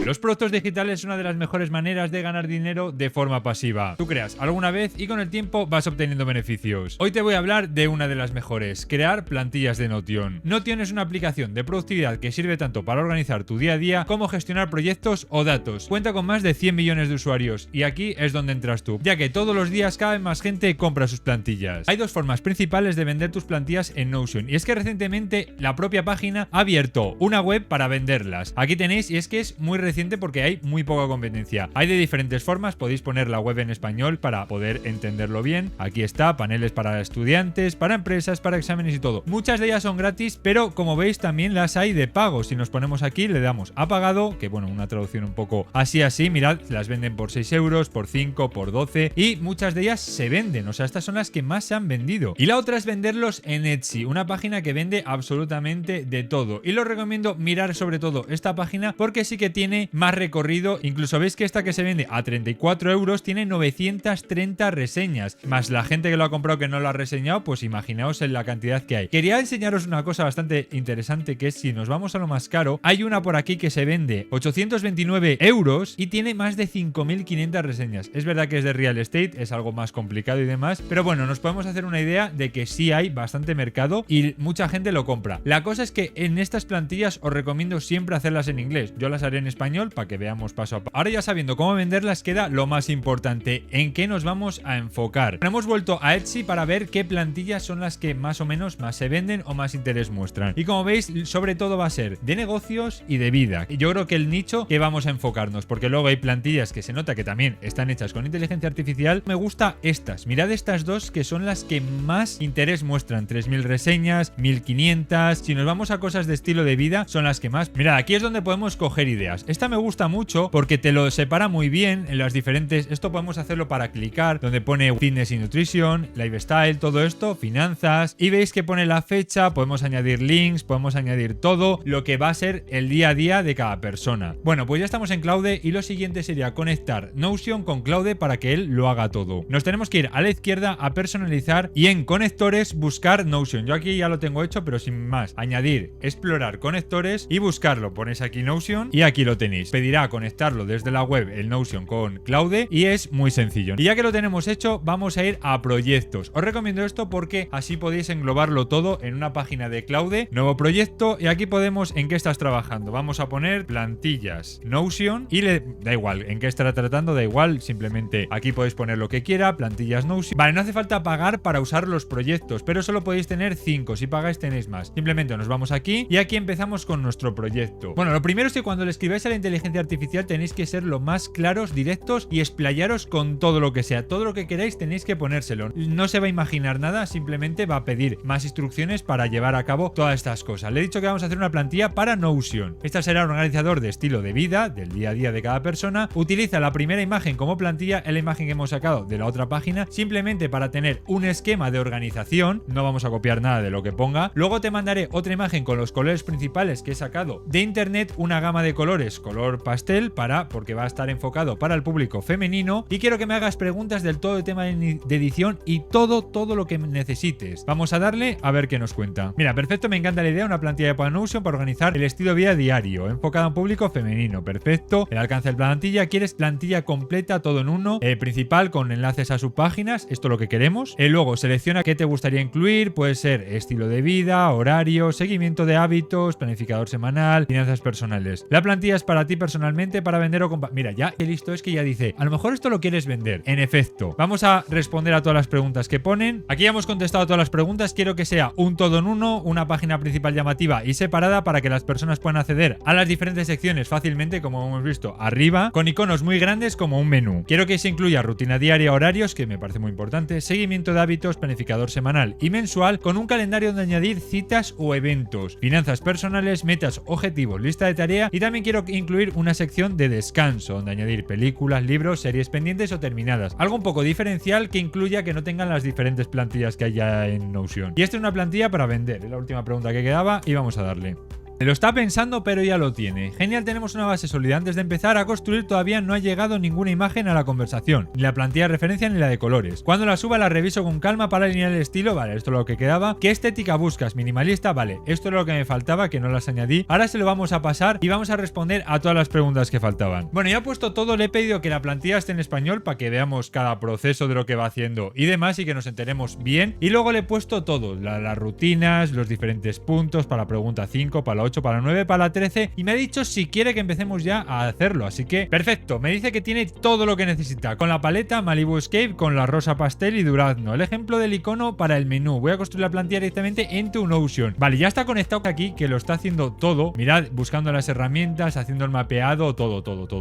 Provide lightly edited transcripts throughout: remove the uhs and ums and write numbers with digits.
Los productos digitales es una de las mejores maneras de ganar dinero de forma pasiva. Tú creas alguna vez y con el tiempo vas obteniendo beneficios. Hoy te voy a hablar de una de las mejores: crear plantillas de Notion. Notion es una aplicación de productividad que sirve tanto para organizar tu día a día como gestionar proyectos o datos. Cuenta con más de 100 millones de usuarios y aquí es donde entras tú, ya que todos los días cada vez más gente compra sus plantillas. Hay dos formas principales de vender tus plantillas en Notion, y es que recientemente la propia página ha abierto una web para venderlas. Aquí tenéis, y es que es muy reciente porque hay muy poca competencia. Hay de diferentes formas, podéis poner la web en español para poder entenderlo bien. Aquí está, paneles para estudiantes, para empresas, para exámenes y todo. Muchas de ellas son gratis, pero como veis también las hay de pago. Si nos ponemos aquí, le damos a pagado, que bueno, una traducción un poco así, mirad, las venden por 6 euros, por 5, por 12, y muchas de ellas se venden, o sea, estas son las que más se han vendido. Y la otra es venderlos en Etsy, una página que vende absolutamente de todo, y lo recomiendo mirar sobre todo esta página porque sí que tiene más recorrido. Incluso veis que esta que se vende a 34 euros tiene 930 reseñas, más la gente que lo ha comprado que no lo ha reseñado, pues imaginaos en la cantidad que hay. Quería enseñaros una cosa bastante interesante, que es, si nos vamos a lo más caro, hay una por aquí que se vende 829 euros y tiene más de 5.500 reseñas. Es verdad que es de real estate, es algo más complicado y demás, pero bueno, nos podemos hacer una idea de que sí hay bastante mercado y mucha gente lo compra. La cosa es que en estas plantillas os recomiendo siempre hacerlas en inglés. Yo las haré en español para que veamos paso a paso. Ahora, ya sabiendo cómo venderlas, queda lo más importante: en qué nos vamos a enfocar. Hemos vuelto a Etsy para ver qué plantillas son las que más o menos más se venden o más interés muestran. Y como veis, sobre todo va a ser de negocios y de vida. Y yo creo que el nicho que vamos a enfocarnos, porque luego hay plantillas que se nota que también están hechas con inteligencia artificial. Me gusta estas. Mirad estas dos, que son las que más interés muestran. 3.000 reseñas, 1.500. Si nos vamos a cosas de estilo de vida, son las que más. Mirad, aquí es donde podemos coger ideas. Esta me gusta mucho porque te lo separa muy bien en las diferentes. Esto podemos hacerlo para clicar, donde pone fitness y nutrition, lifestyle, todo esto, finanzas. Y veis que pone la fecha, podemos añadir links, podemos añadir todo lo que va a ser el día a día de cada persona. Bueno, pues ya estamos en Claude y lo siguiente sería conectar Notion con Claude para que él lo haga todo. Nos tenemos que ir a la izquierda a personalizar y en conectores buscar Notion. Yo aquí ya lo tengo hecho, pero sin más. Añadir, explorar conectores y buscarlo. Ponéis aquí Notion y aquí lo tenéis. Pedirá conectarlo desde la web el Notion con Claude y es muy sencillo. Y ya que lo tenemos hecho, vamos a ir a proyectos. Os recomiendo esto porque así podéis englobarlo todo en una página de Claude. Nuevo proyecto, y aquí podemos en qué estás trabajando. Vamos a poner plantillas Notion y le da igual en qué estará tratando, da igual, simplemente aquí podéis poner lo que quiera, plantillas Notion. Vale, no hace falta pagar para usar los proyectos, pero solo podéis tener 5, si pagáis tenéis más. Simplemente nos vamos aquí y aquí empezamos con nuestro proyecto. Bueno, lo primero es que cuando le escribáis a la inteligencia artificial tenéis que ser lo más claros, directos y explayaros con todo lo que sea. Todo lo que queráis tenéis que ponérselo. No se va a imaginar nada, simplemente va a pedir más instrucciones para llevar a cabo todas estas cosas. Le he dicho que vamos a hacer una plantilla para Notion. Esta será un organizador de estilo de vida, del día a día de cada persona. Utiliza la primera imagen como plantilla, es la imagen que hemos sacado de la otra página, simplemente para tener un esquema de organización. No vamos a copiar nada de lo que ponga. Luego te mandaré otra imagen con los colores principales que he sacado de internet, una gama de colores, color pastel, porque va a estar enfocado para el público femenino, y quiero que me hagas preguntas del todo el tema de edición y todo lo que necesites. Vamos a darle a ver qué nos cuenta. Mira, perfecto, me encanta la idea, una plantilla de Notion para organizar el estilo de vida diario, enfocada a un público femenino. Perfecto. El alcance de plantilla, quieres plantilla completa, todo en uno, principal con enlaces a sus páginas, esto es lo que queremos. Luego selecciona qué te gustaría incluir, puede ser estilo de vida, horario, seguimiento de hábitos, planificador semanal, finanzas personales. La plantilla es para ti personalmente, para vender o compartir. Mira, ya listo, es que ya dice, a lo mejor esto lo quieres vender. En efecto, vamos a responder a todas las preguntas que ponen. Aquí ya hemos contestado todas las preguntas. Quiero que sea un todo en uno, una página principal llamativa y separada para que las personas puedan acceder a las diferentes secciones fácilmente, como hemos visto arriba, con iconos muy grandes como un menú. Quiero que se incluya rutina diaria, horarios, que me parece muy importante, seguimiento de hábitos, planificador semanal y mensual, con un calendario donde añadir citas o eventos, finanzas personales, metas, objetivos, lista de tarea, y también quiero incluir una sección de descanso donde añadir películas, libros, series pendientes o terminadas. Algo un poco diferencial que incluya que no tengan las diferentes plantillas que hay ya en Notion. Y esta es una plantilla para vender, es la última pregunta que quedaba y vamos a darle. Se lo está pensando, pero ya lo tiene. Genial, tenemos una base sólida. Antes de empezar a construir todavía no ha llegado ninguna imagen a la conversación, ni la plantilla de referencia ni la de colores. Cuando la suba la reviso con calma para alinear el estilo. Vale, esto es lo que quedaba. ¿Qué estética buscas? Minimalista. Vale, esto es lo que me faltaba, que no las añadí. Ahora se lo vamos a pasar y vamos a responder a todas las preguntas que faltaban. Bueno, ya he puesto todo, le he pedido que la plantilla esté en español para que veamos cada proceso de lo que va haciendo y demás y que nos enteremos bien. Y luego le he puesto todo, las rutinas, los diferentes puntos para la pregunta 5, para la 8, para la 9, para la 13 y me ha dicho si quiere que empecemos ya a hacerlo. Así que perfecto, me dice que tiene todo lo que necesita, con la paleta Malibu Escape, con la rosa pastel y durazno, el ejemplo del icono para el menú. Voy a construir la plantilla directamente en Notion. Vale, ya está conectado aquí, que lo está haciendo todo. Mirad, buscando las herramientas, haciendo el mapeado, todo.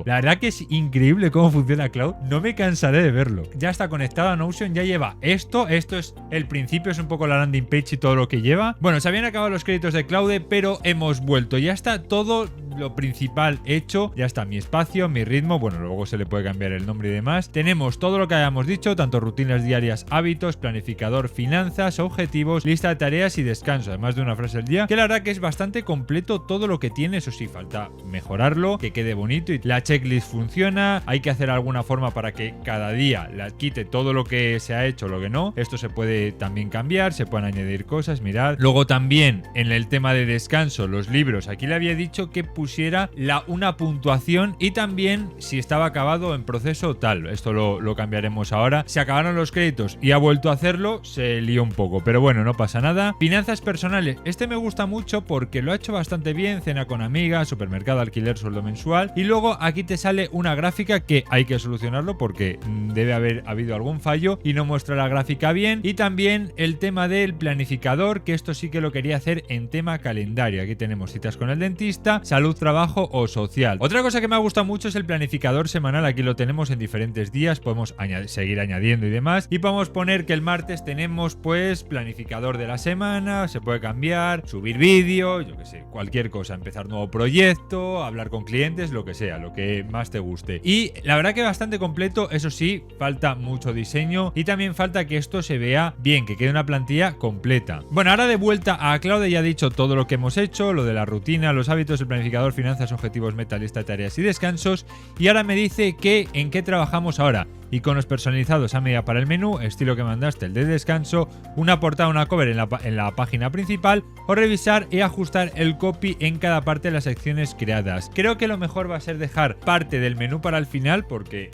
La verdad que es increíble cómo funciona Cloud, no me cansaré de verlo. Ya está conectado a Notion, ya lleva esto es el principio, es un poco la landing page y todo lo que lleva. Bueno, se habían acabado los créditos de Claude, pero hemos vuelto, ya está todo lo principal hecho, ya está mi espacio, mi ritmo, bueno, luego se le puede cambiar el nombre y demás. Tenemos todo lo que habíamos dicho, tanto rutinas diarias, hábitos, planificador, finanzas, objetivos, lista de tareas y descanso, además de una frase al día, que la verdad que es bastante completo todo lo que tiene. Eso sí, falta mejorarlo, que quede bonito, y la checklist funciona. Hay que hacer alguna forma para que cada día la quite todo lo que se ha hecho, lo que no. Esto se puede también cambiar, se pueden añadir cosas, mirad. Luego también en el tema de descanso, los libros, aquí le había dicho que pusiera una puntuación y también si estaba acabado en proceso tal. Esto lo cambiaremos ahora. Se acabaron los créditos y ha vuelto a hacerlo, se lió un poco, pero bueno, no pasa nada. Finanzas personales, este me gusta mucho porque lo ha hecho bastante bien, cena con amigas, supermercado, alquiler, sueldo mensual, y luego aquí te sale una gráfica que hay que solucionarlo porque debe haber habido algún fallo y no muestra la gráfica bien. Y también el tema del planificador, que esto sí que lo quería hacer en tema calendario. Aquí tenemos citas con el dentista, salud, trabajo o social. Otra cosa que me ha gustado mucho es el planificador semanal. Aquí lo tenemos en diferentes días, podemos seguir añadiendo y demás, y podemos poner que el martes tenemos pues planificador de la semana, se puede cambiar, subir vídeo, yo que sé, cualquier cosa, empezar nuevo proyecto, hablar con clientes, lo que sea, lo que más te guste. Y la verdad que bastante completo. Eso sí, falta mucho diseño y también falta que esto se vea bien, que quede una plantilla completa. Bueno, ahora de vuelta a Claude, ya he dicho todo lo que hemos hecho, lo de la rutina, los hábitos, el planificador, finanzas, objetivos, meta, lista de tareas y descansos, y ahora me dice que en qué trabajamos ahora. Iconos personalizados a medida para el menú, estilo que mandaste, el de descanso, una portada, una cover en la página principal, o revisar y ajustar el copy en cada parte de las secciones creadas. Creo que lo mejor va a ser dejar parte del menú para el final porque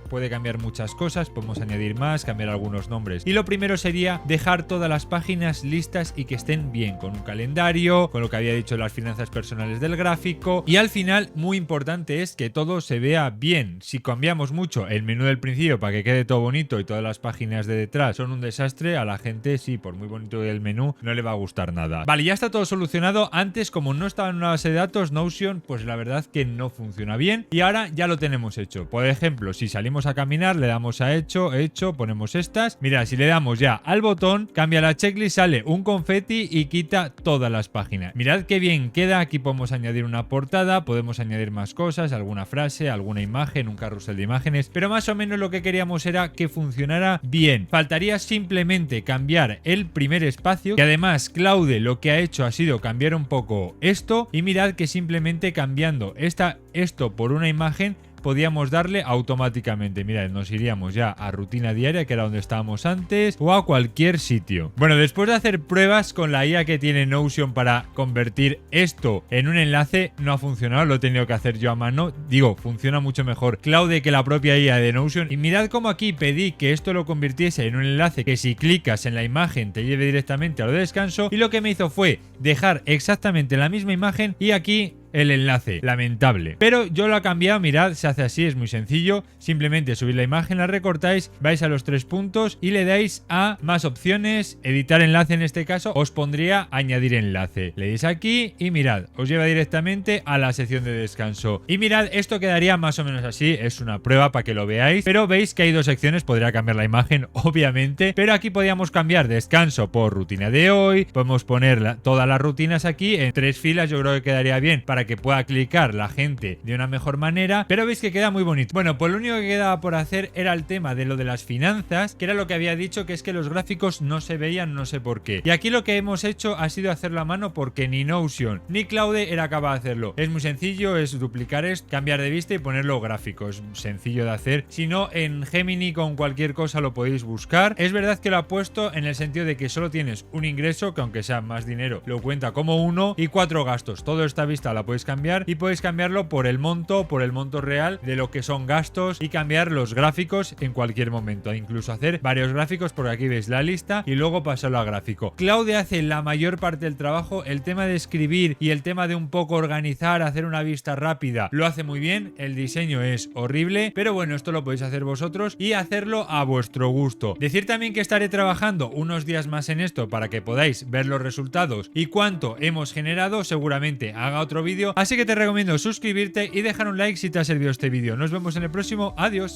puede cambiar muchas cosas, podemos añadir más, cambiar algunos nombres. Y lo primero sería dejar todas las páginas listas y que estén bien, con un calendario, con lo que había dicho, las finanzas personales del gráfico. Y al final, muy importante es que todo se vea bien. Si cambiamos mucho el menú del principio para que quede todo bonito y todas las páginas de detrás son un desastre, a la gente, sí, por muy bonito el menú, no le va a gustar nada. Vale, ya está todo solucionado. Antes, como no estaba en una base de datos, Notion, pues la verdad que no funciona bien. Y ahora ya lo tenemos hecho. Por ejemplo, si salimos a caminar, le damos a hecho, ponemos estas. Mira, si le damos ya al botón, cambia la checklist, sale un confeti y quita todas las páginas. Mirad qué bien queda. Aquí podemos añadir una portada, podemos añadir más cosas, alguna frase, alguna imagen, un carrusel de imágenes, pero más o menos lo que queríamos era que funcionara bien. Faltaría simplemente cambiar el primer espacio, que además Claude lo que ha hecho ha sido cambiar un poco esto, y mirad que simplemente cambiando esto por una imagen podíamos darle automáticamente. Mirad, nos iríamos ya a rutina diaria, que era donde estábamos antes, o a cualquier sitio. Bueno, después de hacer pruebas con la IA que tiene Notion para convertir esto en un enlace, no ha funcionado, lo he tenido que hacer yo a mano. Digo, funciona mucho mejor Claude que la propia IA de Notion. Y mirad cómo aquí pedí que esto lo convirtiese en un enlace que si clicas en la imagen te lleve directamente a lo de descanso, y lo que me hizo fue dejar exactamente la misma imagen y aquí el enlace. Lamentable. Pero yo lo he cambiado, mirad, se hace así, es muy sencillo. Simplemente subís la imagen, la recortáis, vais a los 3 puntos y le dais a más opciones, editar enlace en este caso, os pondría añadir enlace. Le dais aquí y mirad, os lleva directamente a la sección de descanso. Y mirad, esto quedaría más o menos así, es una prueba para que lo veáis, pero veis que hay dos secciones, podría cambiar la imagen, obviamente, pero aquí podríamos cambiar descanso por rutina de hoy, podemos poner todas las rutinas aquí en 3 filas, yo creo que quedaría bien para para que pueda clicar la gente de una mejor manera, pero veis que queda muy bonito. Bueno, pues lo único que quedaba por hacer era el tema de lo de las finanzas, que era lo que había dicho, que es que los gráficos no se veían, no sé por qué. Y aquí lo que hemos hecho ha sido hacerlo a mano porque ni Notion ni Claude era capaz de hacerlo. Es muy sencillo, es duplicar esto, cambiar de vista y ponerlo gráfico. Es sencillo de hacer. Si no, en Gemini con cualquier cosa lo podéis buscar. Es verdad que lo ha puesto en el sentido de que solo tienes un ingreso, que aunque sea más dinero, lo cuenta como uno, y 4 gastos. Toda esta vista la podéis cambiar y podéis cambiarlo por el monto real de lo que son gastos y cambiar los gráficos en cualquier momento. E incluso hacer varios gráficos, porque aquí veis la lista y luego pasarlo a gráfico. Claude hace la mayor parte del trabajo. El tema de escribir y el tema de un poco organizar, hacer una vista rápida, lo hace muy bien. El diseño es horrible, pero bueno, esto lo podéis hacer vosotros y hacerlo a vuestro gusto. Decir también que estaré trabajando unos días más en esto para que podáis ver los resultados y cuánto hemos generado. Seguramente haga otro vídeo, así que te recomiendo suscribirte y dejar un like si te ha servido este vídeo. Nos vemos en el próximo. Adiós.